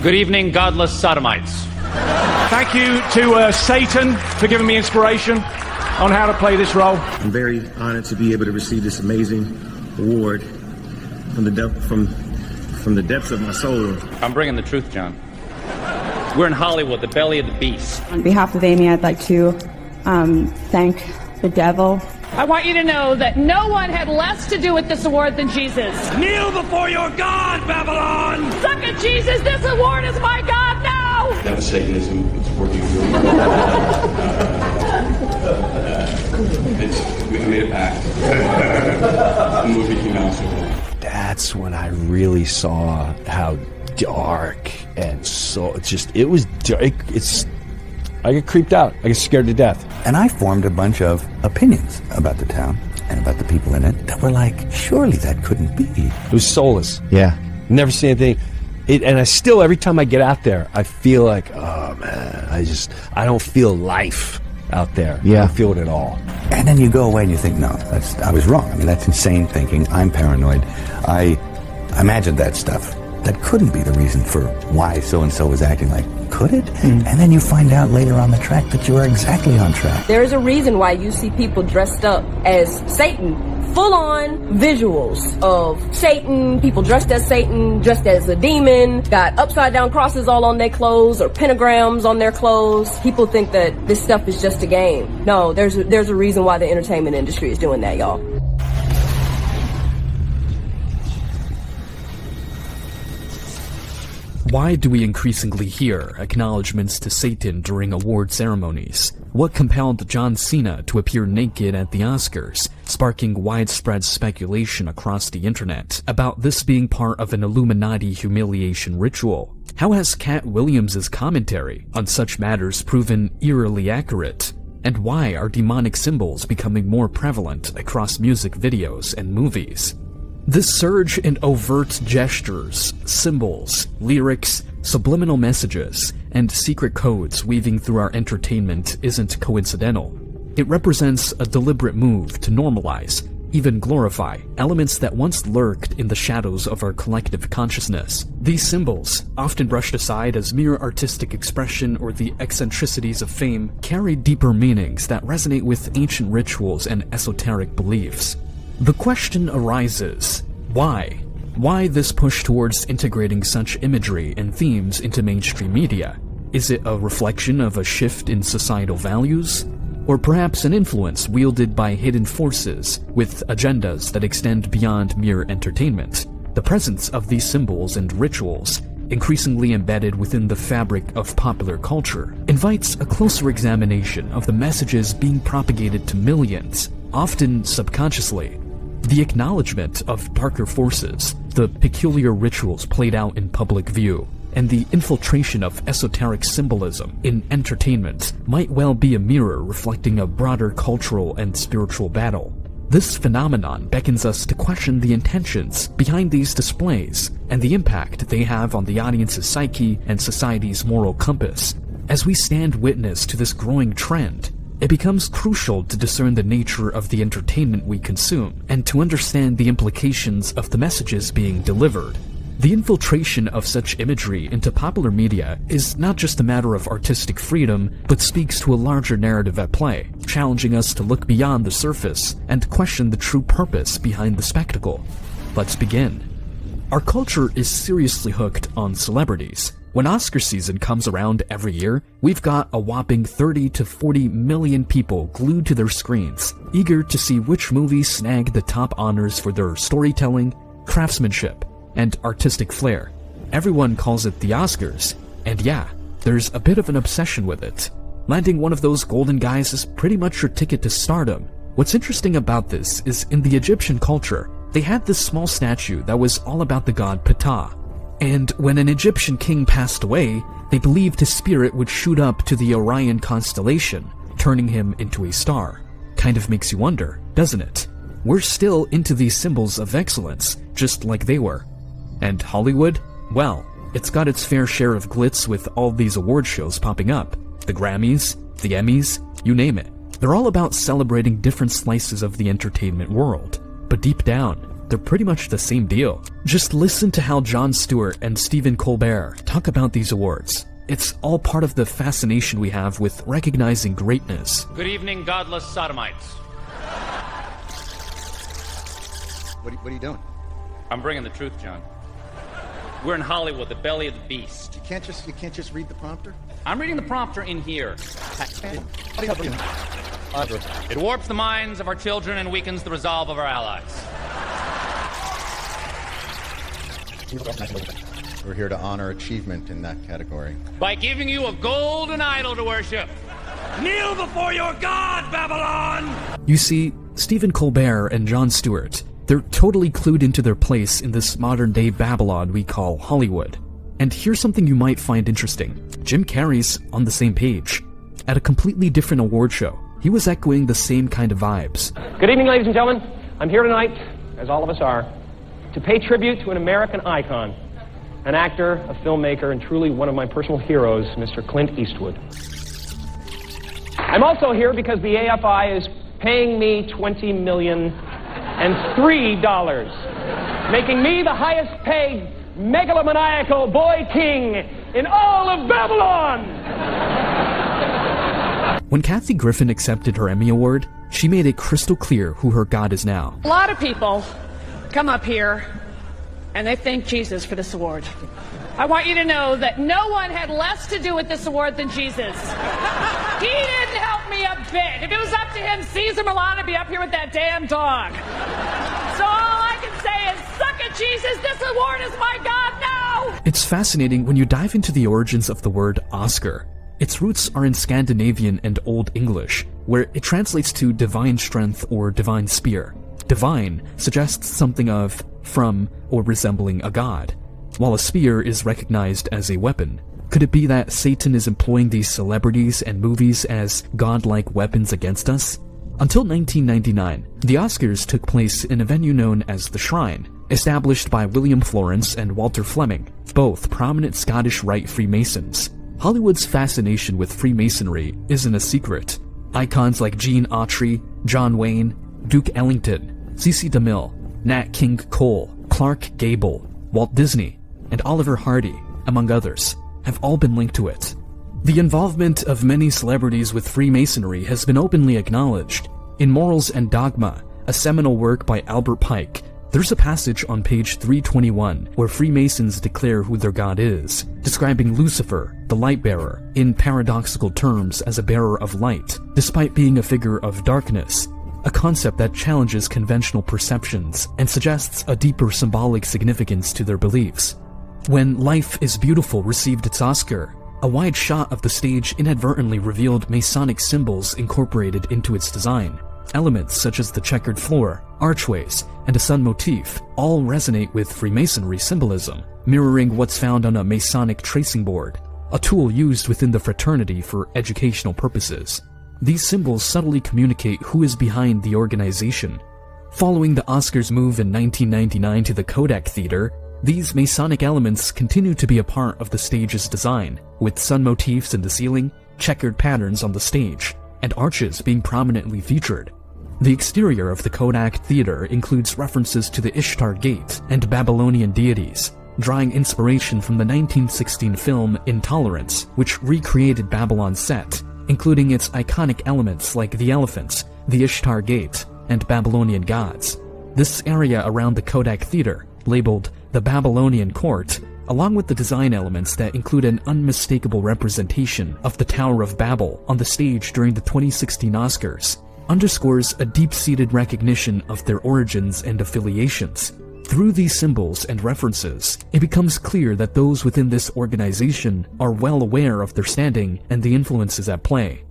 Good evening, godless sodomites. Thank you to Satan for giving me inspiration on how to play this role. I'm very honored to be able to receive this amazing award from the depths of my soul. I'm bringing the truth, John. We're in Hollywood, the belly of the beast. On behalf of Amy, I'd like to thank the devil. I want you to know that no one had less to do with this award than Jesus. Kneel before your God, Babylon! Suck it, Jesus! This award is my God now! That was Satanism. It's working really well. We made it back. The movie came out so well. That's when I really saw how dark and so it was dark. I get creeped out. I get scared to death. And I formed a bunch of opinions about the town and about the people in it that were like, surely that couldn't be. It was soulless. Yeah. Never seen anything. And I still, every time I get out there, I feel like, oh man, I don't feel life out there. Yeah. I don't feel it at all. And then you go away and you think, no, I was wrong. I mean, that's insane thinking. I'm paranoid. I imagined that stuff. That couldn't be the reason for why so-and-so was acting like, could it? And then you find out later on the track that you are exactly on track. There's a reason why you see people dressed up as Satan. Full-on visuals of Satan, people dressed as Satan, dressed as a demon, got upside-down crosses all on their clothes or pentagrams on their clothes. People think that this stuff is just a game. No, there's a reason why the entertainment industry is doing that, y'all. Why do we increasingly hear acknowledgments to Satan during award ceremonies? What compelled John Cena to appear naked at the Oscars, sparking widespread speculation across the internet about this being part of an Illuminati humiliation ritual? How has Cat Williams' commentary on such matters proven eerily accurate? And why are demonic symbols becoming more prevalent across music videos and movies? This surge in overt gestures, symbols, lyrics, subliminal messages, and secret codes weaving through our entertainment isn't coincidental. It represents a deliberate move to normalize, even glorify, elements that once lurked in the shadows of our collective consciousness. These symbols, often brushed aside as mere artistic expression or the eccentricities of fame, carry deeper meanings that resonate with ancient rituals and esoteric beliefs. The question arises, why? Why this push towards integrating such imagery and themes into mainstream media? Is it a reflection of a shift in societal values? Or perhaps an influence wielded by hidden forces with agendas that extend beyond mere entertainment? The presence of these symbols and rituals, increasingly embedded within the fabric of popular culture, invites a closer examination of the messages being propagated to millions, often subconsciously. The acknowledgement of darker forces, the peculiar rituals played out in public view, and the infiltration of esoteric symbolism in entertainment might well be a mirror reflecting a broader cultural and spiritual battle. This phenomenon beckons us to question the intentions behind these displays and the impact they have on the audience's psyche and society's moral compass. As we stand witness to this growing trend, it becomes crucial to discern the nature of the entertainment we consume and to understand the implications of the messages being delivered. The infiltration of such imagery into popular media is not just a matter of artistic freedom, but speaks to a larger narrative at play, challenging us to look beyond the surface and question the true purpose behind the spectacle. Let's begin. Our culture is seriously hooked on celebrities. When Oscar season comes around every year, we've got a whopping 30 to 40 million people glued to their screens, eager to see which movies snag the top honors for their storytelling, craftsmanship, and artistic flair. Everyone calls it the Oscars, and yeah, there's a bit of an obsession with it. Landing one of those golden guys is pretty much your ticket to stardom. What's interesting about this is in the Egyptian culture, they had this small statue that was all about the god Ptah. And when an Egyptian king passed away, they believed his spirit would shoot up to the Orion constellation, turning him into a star. Kind of makes you wonder, doesn't it? We're still into these symbols of excellence, just like they were. And Hollywood? Well, it's got its fair share of glitz with all these award shows popping up. The Grammys, the Emmys, you name it. They're all about celebrating different slices of the entertainment world. But deep down, they're pretty much the same deal. Just listen to how Jon Stewart and Stephen Colbert talk about these awards. It's all part of the fascination we have with recognizing greatness. Good evening, godless sodomites. What are you doing? I'm bringing the truth, John. We're in Hollywood, the belly of the beast. You can't just read the prompter? I'm reading the prompter in here. It warps the minds of our children and weakens the resolve of our allies. We're here to honor achievement in that category. By giving you a golden idol to worship. Kneel before your God, Babylon! You see, Stephen Colbert and Jon Stewart, they're totally clued into their place in this modern-day Babylon we call Hollywood. And here's something you might find interesting. Jim Carrey's on the same page. At a completely different award show, he was echoing the same kind of vibes. Good evening, ladies and gentlemen. I'm here tonight, as all of us are, to pay tribute to an American icon, an actor, a filmmaker, and truly one of my personal heroes, Mr. Clint Eastwood. I'm also here because the AFI is paying me $20 million and $3, making me the highest paid megalomaniacal boy king in all of Babylon! When Kathy Griffin accepted her Emmy Award, she made it crystal clear who her God is now. A lot of people come up here and they thank Jesus for this award. I want you to know that no one had less to do with this award than Jesus. He didn't help me a bit. If it was up to him, Caesar Milan would be up here with that damn dog. So all I can say is, suck it, Jesus, this award is my God now! It's fascinating when you dive into the origins of the word Oscar. Its roots are in Scandinavian and Old English, where it translates to divine strength or divine spear. Divine suggests something of, from, or resembling a god, while a spear is recognized as a weapon. Could it be that Satan is employing these celebrities and movies as godlike weapons against us? Until 1999, the Oscars took place in a venue known as the Shrine, established by William Florence and Walter Fleming, both prominent Scottish Rite Freemasons. Hollywood's fascination with Freemasonry isn't a secret. Icons like Gene Autry, John Wayne, Duke Ellington, C.C. DeMille, Nat King Cole, Clark Gable, Walt Disney, and Oliver Hardy, among others, have all been linked to it. The involvement of many celebrities with Freemasonry has been openly acknowledged. In Morals and Dogma, a seminal work by Albert Pike, there's a passage on page 321 where Freemasons declare who their god is, describing Lucifer, the light-bearer, in paradoxical terms as a bearer of light, despite being a figure of darkness, a concept that challenges conventional perceptions and suggests a deeper symbolic significance to their beliefs. When Life is Beautiful received its Oscar, a wide shot of the stage inadvertently revealed Masonic symbols incorporated into its design. Elements such as the checkered floor, archways, and a sun motif all resonate with Freemasonry symbolism, mirroring what's found on a Masonic tracing board, a tool used within the fraternity for educational purposes. These symbols subtly communicate who is behind the organization. Following the Oscars move in 1999 to the Kodak Theater, these Masonic elements continue to be a part of the stage's design, with sun motifs in the ceiling, checkered patterns on the stage, and arches being prominently featured. The exterior of the Kodak Theater includes references to the Ishtar Gate and Babylonian deities, drawing inspiration from the 1916 film Intolerance, which recreated Babylon's set, including its iconic elements like the elephants, the Ishtar Gate, and Babylonian gods. This area around the Kodak Theater, labeled the Babylonian Court, along with the design elements that include an unmistakable representation of the Tower of Babel on the stage during the 2016 Oscars, underscores a deep-seated recognition of their origins and affiliations. Through these symbols and references, it becomes clear that those within this organization are well aware of their standing and the influences at play.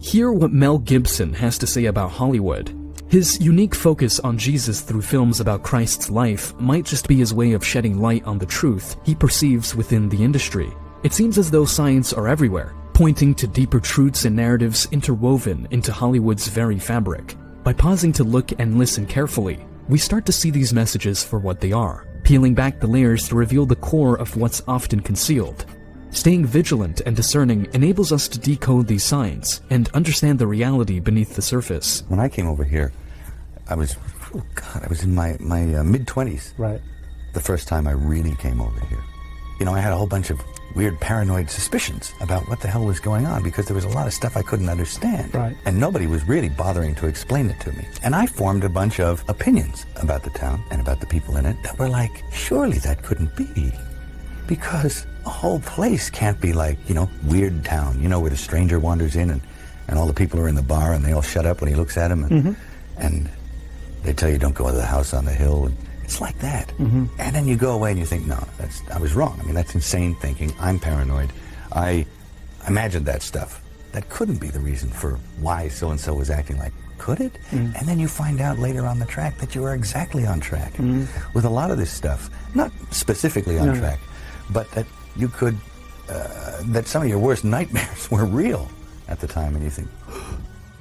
Hear what Mel Gibson has to say about Hollywood. His unique focus on Jesus through films about Christ's life might just be his way of shedding light on the truth he perceives within the industry. It seems as though signs are everywhere, pointing to deeper truths and narratives interwoven into Hollywood's very fabric. By pausing to look and listen carefully, we start to see these messages for what they are, peeling back the layers to reveal the core of what's often concealed. Staying vigilant and discerning enables us to decode these signs and understand the reality beneath the surface. When I came over here, I was oh God, I was in my mid-20s. Right. The first time I really came over here. You know, I had a whole bunch of weird paranoid suspicions about what the hell was going on because there was a lot of stuff I couldn't understand. Right. And nobody was really bothering to explain it to me. And I formed a bunch of opinions about the town and about the people in it that were like, surely that couldn't be. Because a whole place can't be like, you know, Weird Town, you know, where the stranger wanders in and all the people are in the bar and they all shut up when he looks at them and they tell you don't go to the house on the hill. And it's like that. And then you go away and you think, no, I was wrong. I mean, that's insane thinking. I'm paranoid. I imagined that stuff. That couldn't be the reason for why so-and-so was acting like, could it? And then you find out later on the track that you were exactly on track with a lot of this stuff. Not specifically on track, but that you could, that some of your worst nightmares were real at the time, and you think...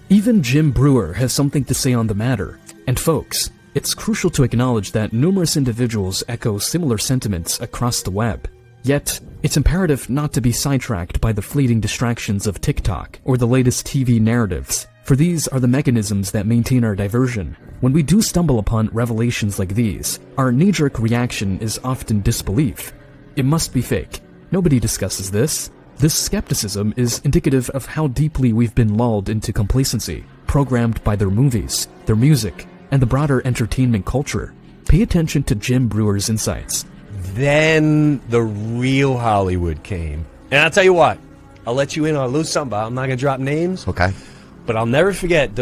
Even Jim Brewer has something to say on the matter. And folks, it's crucial to acknowledge that numerous individuals echo similar sentiments across the web. Yet, it's imperative not to be sidetracked by the fleeting distractions of TikTok or the latest TV narratives, for these are the mechanisms that maintain our diversion. When we do stumble upon revelations like these, our knee-jerk reaction is often disbelief. It must be fake. Nobody discusses this. This skepticism is indicative of how deeply we've been lulled into complacency, programmed by their movies, their music, and the broader entertainment culture. Pay attention to Jim Brewer's insights. Then the real Hollywood came. And I'll tell you what, I'll let you in on a little something. I'm not going to drop names. Okay. But I'll never forget,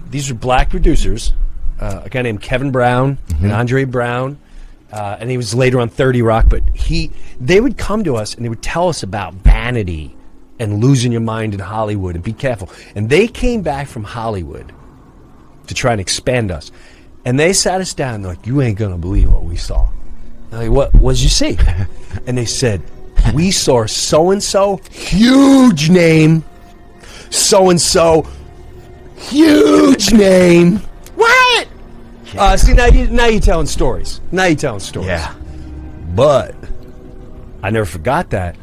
these are black producers, a guy named Kevin Brown and Andre Brown, and he was later on 30 Rock, but they would come to us and they would tell us about vanity and losing your mind in Hollywood and be careful. And they came back from Hollywood to try and expand us. And they sat us down and they're like, you ain't going to believe what we saw. I'm like, what did you see? And they said, we saw so-and-so, huge name, so-and-so, huge name. What? See, now you're telling stories. Yeah. But I never forgot that.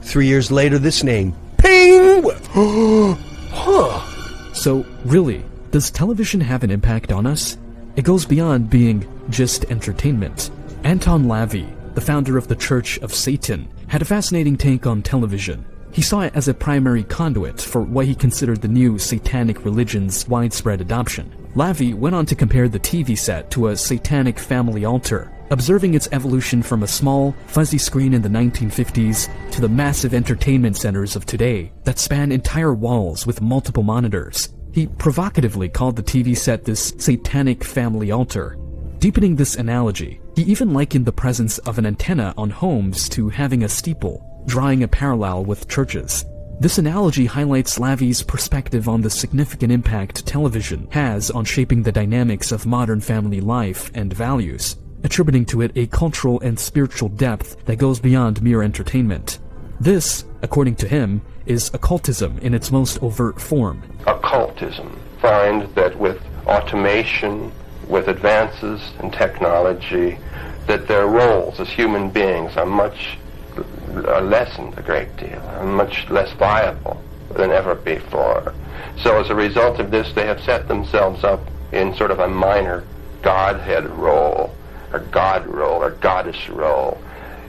3 years later, this name, ping! So, really, does television have an impact on us? It goes beyond being just entertainment. Anton LaVey, the founder of the Church of Satan, had a fascinating take on television. He saw it as a primary conduit for what he considered the new satanic religion's widespread adoption. LaVey went on to compare the TV set to a satanic family altar, observing its evolution from a small, fuzzy screen in the 1950s to the massive entertainment centers of today that span entire walls with multiple monitors. He provocatively called the TV set this satanic family altar. Deepening this analogy, he even likened the presence of an antenna on homes to having a steeple, drawing a parallel with churches. This analogy highlights LaVey's perspective on the significant impact television has on shaping the dynamics of modern family life and values, attributing to it a cultural and spiritual depth that goes beyond mere entertainment. This, according to him, is occultism in its most overt form. Occultism finds that with automation, with advances in technology, that their roles as human beings are lessened a great deal, are much less viable than ever before. So as a result of this, they have set themselves up in sort of a minor godhead role, or god role, or goddess role,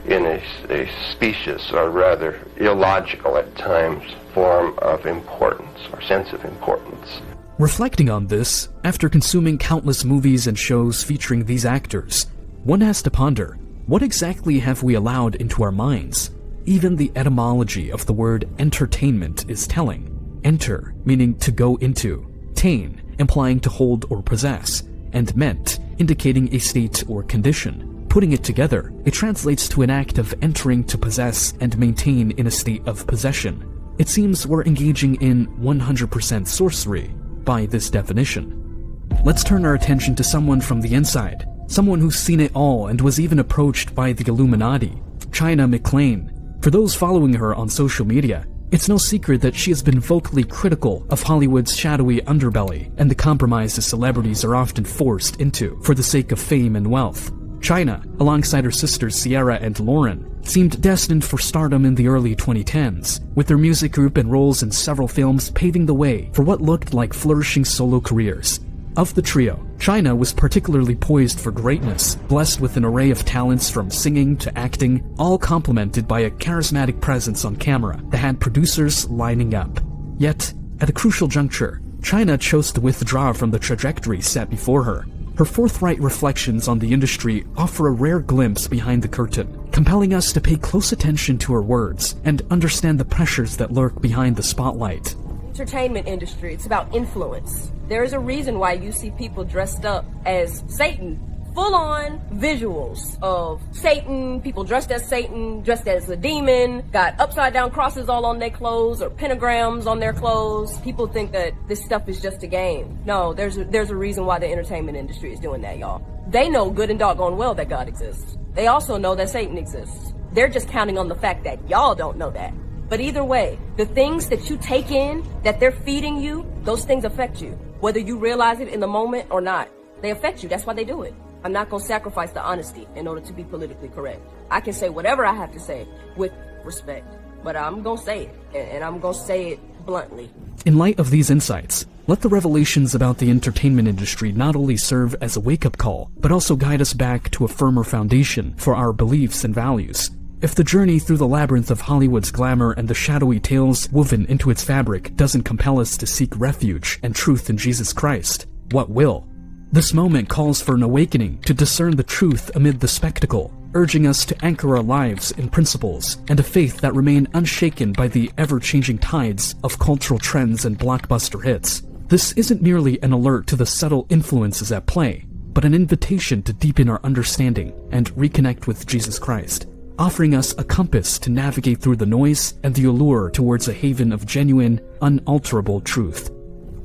in a specious, or rather illogical at times, form of importance, or sense of importance. Reflecting on this, after consuming countless movies and shows featuring these actors, one has to ponder, what exactly have we allowed into our minds? Even the etymology of the word entertainment is telling. Enter, meaning to go into. Tain, implying to hold or possess. And ment, indicating a state or condition. Putting it together, it translates to an act of entering to possess and maintain in a state of possession. It seems we're engaging in 100% sorcery by this definition. Let's turn our attention to someone from the inside. Someone who's seen it all and was even approached by the Illuminati. China McClain. For those following her on social media, it's no secret that she has been vocally critical of Hollywood's shadowy underbelly and the compromises celebrities are often forced into for the sake of fame and wealth. China, alongside her sisters Sierra and Lauren, seemed destined for stardom in the early 2010s, with their music group and roles in several films paving the way for what looked like flourishing solo careers. Of the trio, China was particularly poised for greatness, blessed with an array of talents from singing to acting, all complemented by a charismatic presence on camera that had producers lining up. Yet, at a crucial juncture, China chose to withdraw from the trajectory set before her. Her forthright reflections on the industry offer a rare glimpse behind the curtain, compelling us to pay close attention to her words and understand the pressures that lurk behind the spotlight. Entertainment industry, it's about influence. There is a reason why you see people dressed up as Satan. Full-on visuals of Satan, people dressed as Satan, dressed as a demon, got upside-down crosses all on their clothes or pentagrams on their clothes. People think that this stuff is just a game. No, there's a reason why the entertainment industry is doing that, y'all. They know good and doggone well that God exists. They also know that Satan exists. They're just counting on the fact that y'all don't know that. But either way, the things that you take in, that they're feeding you, those things affect you. Whether you realize it in the moment or not, they affect you. That's why they do it. I'm not going to sacrifice the honesty in order to be politically correct. I can say whatever I have to say with respect, but I'm going to say it, and I'm going to say it bluntly. In light of these insights, let the revelations about the entertainment industry not only serve as a wake-up call, but also guide us back to a firmer foundation for our beliefs and values. If the journey through the labyrinth of Hollywood's glamour and the shadowy tales woven into its fabric doesn't compel us to seek refuge and truth in Jesus Christ, what will? This moment calls for an awakening to discern the truth amid the spectacle, urging us to anchor our lives in principles and a faith that remain unshaken by the ever-changing tides of cultural trends and blockbuster hits. This isn't merely an alert to the subtle influences at play, but an invitation to deepen our understanding and reconnect with Jesus Christ, offering us a compass to navigate through the noise and the allure towards a haven of genuine, unalterable truth.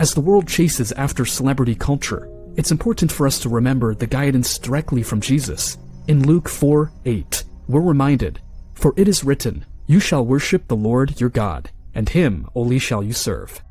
As the world chases after celebrity culture, it's important for us to remember the guidance directly from Jesus. In Luke 4:8, we're reminded, "For it is written, you shall worship the Lord your God, and him only shall you serve."